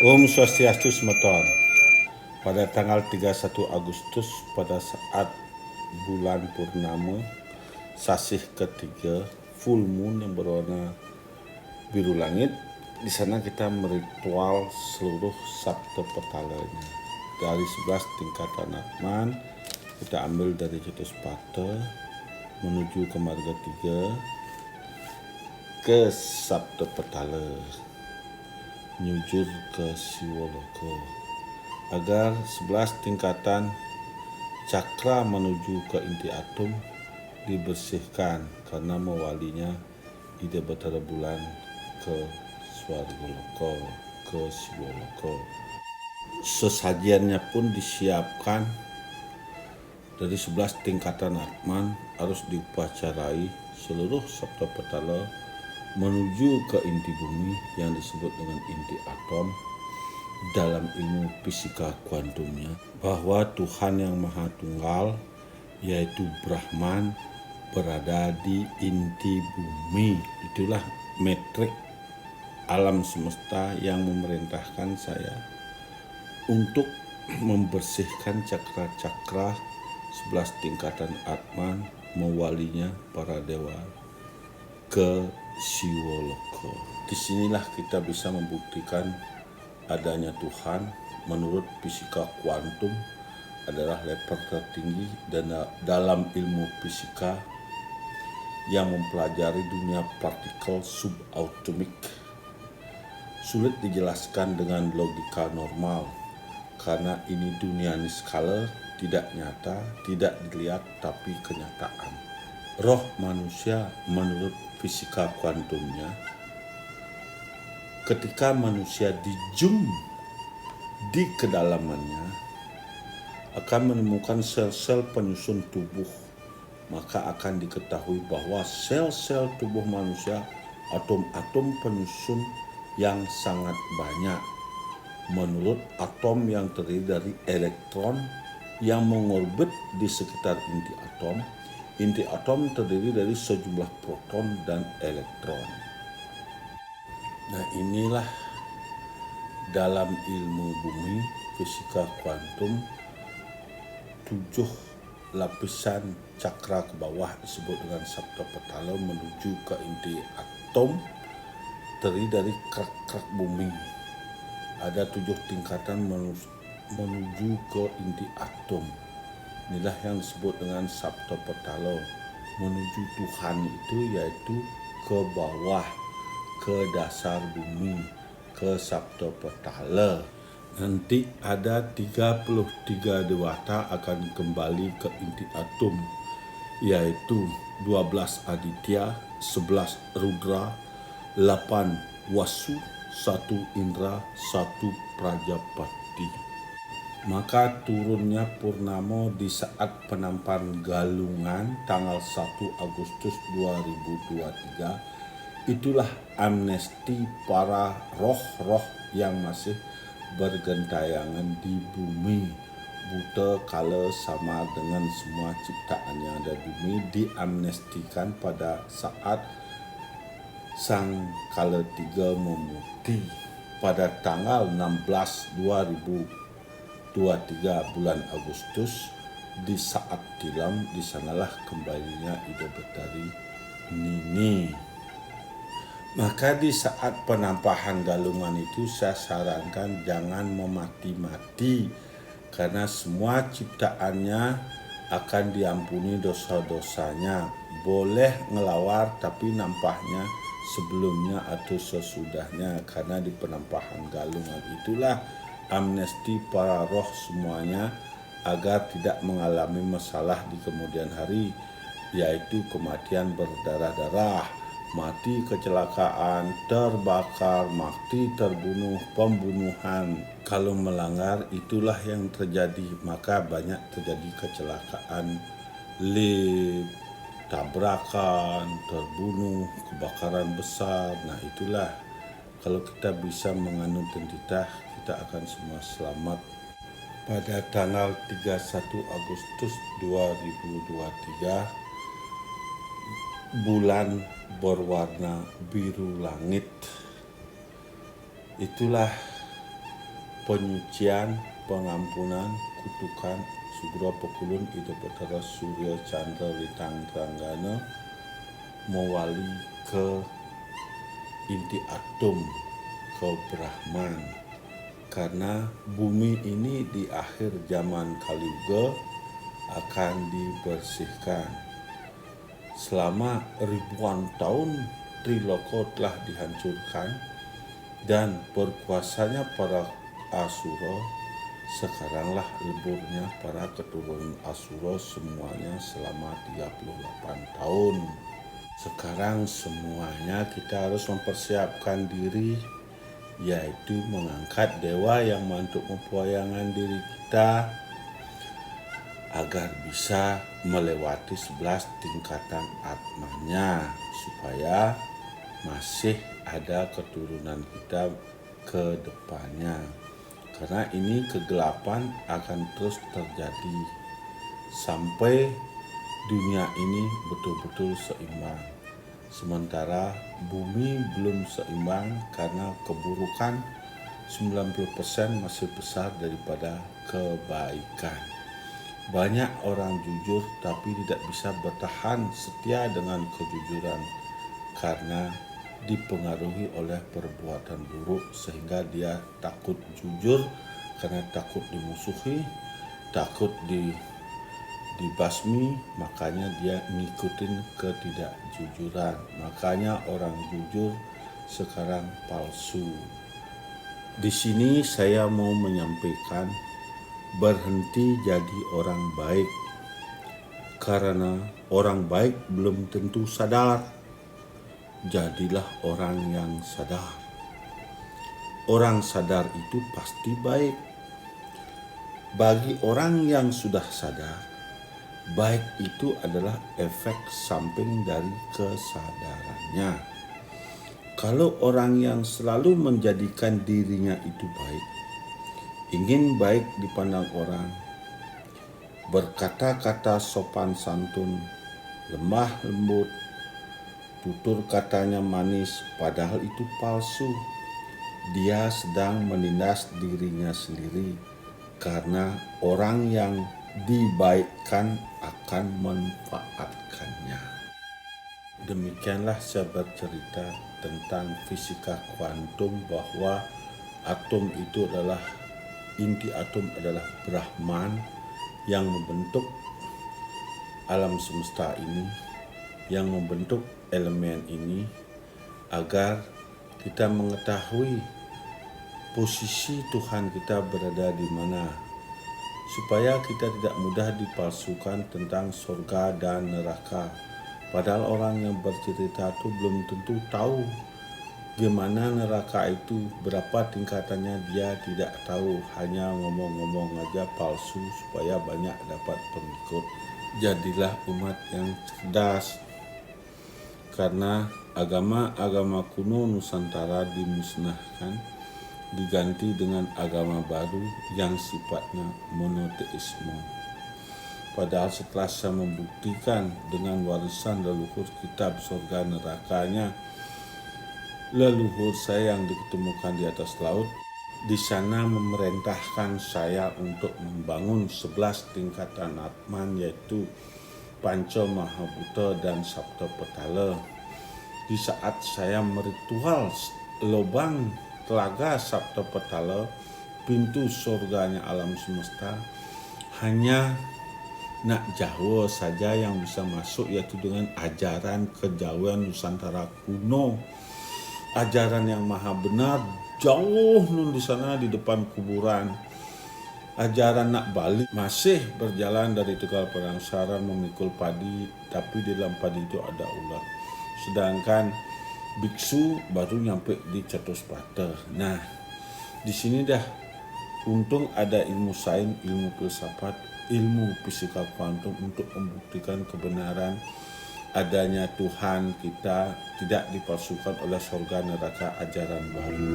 Om Swastiastu Semeton. Pada tanggal 31 Agustus pada saat bulan purnama sasih ketiga full moon yang berwarna biru langit, di sana kita meritual seluruh sabta petalanya dari 11 tingkatan Atman. Kita ambil dari Catuspata menuju ke Marga 3 ke Sabta Petala, nyujur ke Siwoloka, agar 11 tingkatan cakra menuju ke inti atom dibersihkan karena mewalinya ide Batara Bulan ke Swargoloka, ke Siwoloka. Sesajiannya pun disiapkan dari 11 tingkatan Atman, harus diupacarai seluruh Sabta Petala menuju ke inti bumi yang disebut dengan inti atom dalam ilmu fisika kuantumnya, bahwa Tuhan yang Maha Tunggal yaitu Brahman berada di inti bumi. Itulah metrik alam semesta yang memerintahkan saya untuk membersihkan cakra-cakra 11 tingkatan Atman, mewalinya para dewa ke Siwoloka. Disinilah kita bisa membuktikan adanya Tuhan menurut fisika kuantum adalah level tertinggi dan dalam ilmu fisika yang mempelajari dunia partikel subatomik. Sulit dijelaskan dengan logika normal karena ini dunia niskala, tidak nyata, tidak dilihat tapi kenyataan. Roh manusia menurut fisika kuantumnya, ketika manusia dijum di kedalamannya akan menemukan sel-sel penyusun tubuh, maka akan diketahui bahwa sel-sel tubuh manusia atom-atom penyusun yang sangat banyak. Menurut atom yang terdiri dari elektron yang mengorbit di sekitar inti atom terdiri dari sejumlah proton dan elektron. Nah, inilah dalam ilmu bumi, fisika kuantum, 7 lapisan cakra ke bawah disebut dengan Sabta Petala menuju ke inti atom terdiri dari kerak-kerak bumi. Ada 7 tingkatan menuju ke inti atom. Inilah yang disebut dengan Sabta Petala. Menuju Tuhan itu yaitu ke bawah, ke dasar bumi, ke Sabta Petala. Nanti ada 33 dewata akan kembali ke inti atom, yaitu 12 Aditya, 11 Rudra, 8 Wasu, 1 Indra, 1 Prajapati. Maka turunnya purnama di saat penampakan galungan tanggal 1 Agustus 2023, itulah amnesti para roh-roh yang masih bergentayangan di bumi. Buta kala sama dengan semua ciptaan yang ada di bumi diamnestikan pada saat Sang Kala Tiga memuti pada tanggal 16 2023 bulan Agustus. Di saat tilam, di sanalah kembalinya Ida Betari Nini. Maka di saat penampakan galungan itu saya sarankan jangan memati-mati, karena semua ciptaannya akan diampuni dosa-dosanya. Boleh ngelawar tapi nampahnya sebelumnya atau sesudahnya, karena di penampakan galungan itulah amnesti para roh semuanya agar tidak mengalami masalah di kemudian hari, yaitu kematian berdarah-darah, mati kecelakaan, terbakar, mati terbunuh, pembunuhan. Kalau melanggar itulah yang terjadi, maka banyak terjadi kecelakaan, lift, tabrakan, terbunuh, kebakaran besar. Nah, itulah kalau kita bisa menganut dan kita akan semua selamat. Pada tanggal 31 Agustus 2023, bulan berwarna biru langit. Itulah penyucian, pengampunan, kutukan, sugro pekulun ida betara surya chandra litang tranggana mewali ke inti atom, ke Brahman. Karena bumi ini di akhir zaman Kali Yuga akan dibersihkan. Selama ribuan tahun Triloko telah dihancurkan dan berkuasanya para Asura. Sekaranglah leburnya para keturunan Asura semuanya selama 38 tahun. Sekarang semuanya kita harus mempersiapkan diri, yaitu mengangkat dewa yang mantuk mempuayangan diri kita agar bisa melewati 11 tingkatan atmanya, supaya masih ada keturunan kita ke depannya. Karena ini kegelapan akan terus terjadi sampai dunia ini betul-betul seimbang. Sementara bumi belum seimbang karena keburukan 90% masih besar daripada kebaikan. Banyak orang jujur tapi tidak bisa bertahan setia dengan kejujuran karena dipengaruhi oleh perbuatan buruk, sehingga dia takut jujur karena takut dimusuhi, takut dibasmi, makanya dia ngikutin ketidakjujuran. Makanya orang jujur sekarang palsu. Di sini saya mau menyampaikan berhenti jadi orang baik, karena orang baik belum tentu sadar. Jadilah orang yang sadar. Orang sadar itu pasti baik. Bagi orang yang sudah sadar, baik itu adalah efek samping dari kesadarannya. Kalau orang yang selalu menjadikan dirinya itu baik, ingin baik dipandang orang, berkata-kata sopan santun, lemah lembut, tutur katanya manis, padahal itu palsu. Dia sedang menindas dirinya sendiri, karena orang yang dibaikkan akan memanfaatkannya. Demikianlah saya bercerita tentang fisika kuantum, bahwa atom itu adalah, inti atom adalah Brahman yang membentuk alam semesta ini, yang membentuk elemen ini, agar kita mengetahui posisi Tuhan kita berada di mana, supaya kita tidak mudah dipalsukan tentang surga dan neraka. Padahal orang yang bercerita itu belum tentu tahu gimana neraka itu, berapa tingkatannya dia tidak tahu, hanya ngomong-ngomong aja palsu supaya banyak dapat pengikut. Jadilah umat yang cerdas, karena agama-agama kuno Nusantara dimusnahkan, diganti dengan agama baru yang sifatnya monoteisme. Padahal setelah saya membuktikan dengan warisan leluhur kitab surga nerakanya, leluhur saya yang diketemukan di atas laut, di sana memerintahkan saya untuk membangun 11 tingkatan atman, yaitu Panca Mahabhuta dan Sapta Petala. Di saat saya meritual lubang telaga Sapta Petala, pintu surganya alam semesta, hanya nak Jawa saja yang bisa masuk, yaitu dengan ajaran kejawen Nusantara kuno. Ajaran yang maha benar jauh nun di sana di depan kuburan. Ajaran nak balik masih berjalan dari Tegal Penangsaran memikul padi, tapi di dalam padi itu ada ular. Sedangkan biksu baru nyampe di Catuspata. Nah, di sini dah untung ada ilmu sains, ilmu filsafat, ilmu fisika kuantum untuk membuktikan kebenaran adanya Tuhan kita tidak dipalsukan oleh surga neraka ajaran baru.